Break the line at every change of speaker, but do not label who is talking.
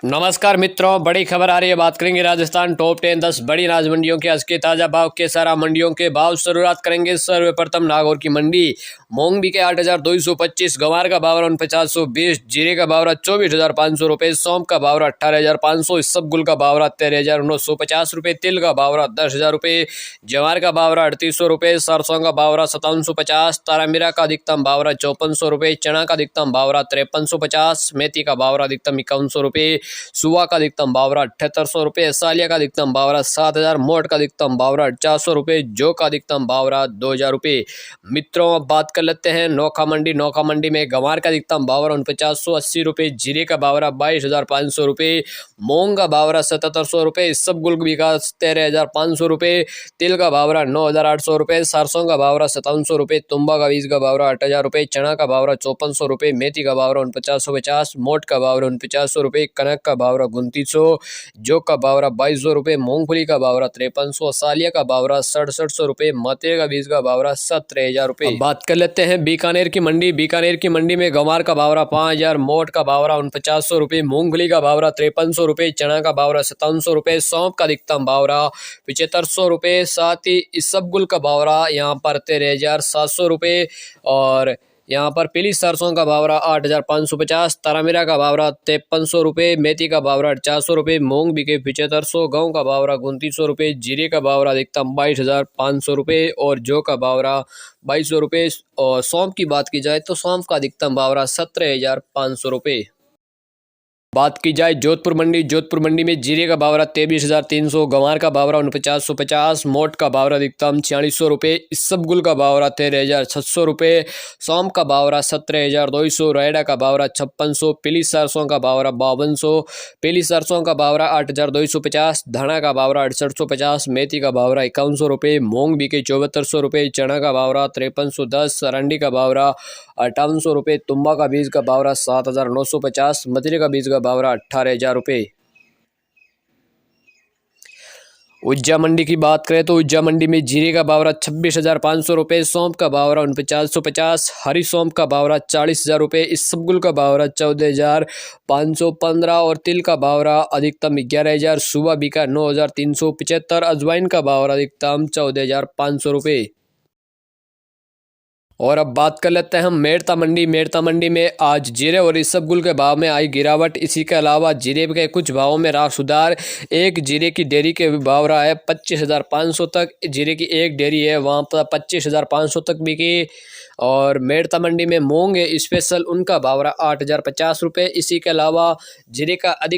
नमस्कार मित्रों, बड़ी खबर आ रही है। बात करेंगे राजस्थान टॉप 10 बड़ी अनाज मंडियों के आज के ताजा भाव के सारा मंडियों के भाव। शुरुआत करेंगे सर्वप्रथम नागौर की मंडी। मूंग बिके 8,225, गंवार का भाव 4920, जीरे का भाव 24,500 रुपये, सौंफ का भाव 18,500, इसबगुल का भाव 13,950 रुपये, तिल का भाव 10,000 रुपये, जवार का भाव 3800 रुपये, सरसों का भाव 5750, तारामीरा का अधिकतम भाव 5400 रुपये, चना का अधिकतम भाव 5350, मेथी का भाव अधिकतम 5100 रुपये, सुवा का अधिकतम बावरा 7800 रुपये, सालिया का अधिकतम बावरा 7000, मोट का अधिकतम बावरा 400 रुपये, जो का अधिकतम बावरा 2000 रुपये। मित्रों, अब बात कर लेते हैं नोखा मंडी। नोखा मंडी में गंवार का अधिकतम बावरा 4980 रुपये, जीरे का बावरा 22,500 रुपये, मूंग का बावरा 7700 रुपये, इसबगुल का 13,500 रुपये, तिल का बावरा 9,800 रुपये, सरसों का बावरा 5700 रुपये, तुम्बा का बीज का बावरा 8,000 रुपये, चना का बावरा 5400 रुपये, मेथी का बावरा 4950, मोट का बावरा 4900 रुपये, कनक का भावरा 2900, जौ का भावरा 2200 रुपये, मूंगफली का भावरा 5300, सालिया का भावरा 6700 रुपये, मते का बीज का भावरा 17,000 रुपये। बात कर लेते हैं बीकानेर की मंडी। बीकानेर की मंडी में गंवार का भावरा 5000, मोट का भावरा 4900 रुपये, मूंगफली का भावरा 5300 रुपये, चना का भावरा 5700 रुपये, सौंफ का अधिकतम भावरा 7500 रुपये, साथ ही इसबगुल का भावरा यहाँ पर 13,700 रुपये, और यहाँ पर पीली सरसों का भावरा 8,550, तारामीरा का भावरा 5300 रुपये, मेथी का भावरा 400 रुपये, मूंग बिके 7500, गेहूं का भावरा 2900 रुपये, जीरे का भावरा अधिकतम 22,500 रुपये, और जौ का भावरा 2200 रुपये, और सौंफ की बात की जाए तो सौंफ का अधिकतम भावरा 17,500 रुपये। बात की जाए जोधपुर मंडी। जोधपुर मंडी में जीरे का भावरा 23,300, गंवार का भावरा 4950, मोट का भावरा अधिकतम 4600 रुपये, इसबगुल का भावरा 13,600 रुपये, सौंफ का भावरा 17,200, रेड़ा का भावरा 5600, पीली सरसों का भावरा 5200, पीली सरसों का भावरा 8,250, धाना का भावरा 6850, मेथी का भावरा 5100 रुपये, मूंग बिके 7400 रुपये, चना का भावरा 5310, अरंडी का भावरा 5800 रुपये, तुम्बा का बीज का भावरा 7,950, मछली का बीज का भावरा 18,000 रुपये। उज्जा मंडी की बात करें तो उज्जा मंडी में जीरे का भावरा 26,500 रुपये, सौंफ का भावरा 4950, हरी सौंफ का भावरा 40,000 रुपये, इसबगुल का भावरा 14,515, और तिल का भावरा अधिकतम 11,000, सुबह बिका 9,375, अजवाइन का भावरा अधिकतम 14,500 रुपये। और अब बात कर लेते हैं हम मेड़ता मंडी। मेड़ता मंडी में आज जीरे और इसबगुल के भाव में आई गिरावट। इसी के अलावा जीरे के कुछ भावों में रहा सुधार। एक जीरे की डेयरी के भाव रहा है 25,500 तक। जीरे की एक डेयरी है वहाँ पर 25,500 तक बिकी। और मेड़ता मंडी में मूंग स्पेशल, उनका भाव रहा 8,050 रुपये। इसी के अलावा जीरे का अधिक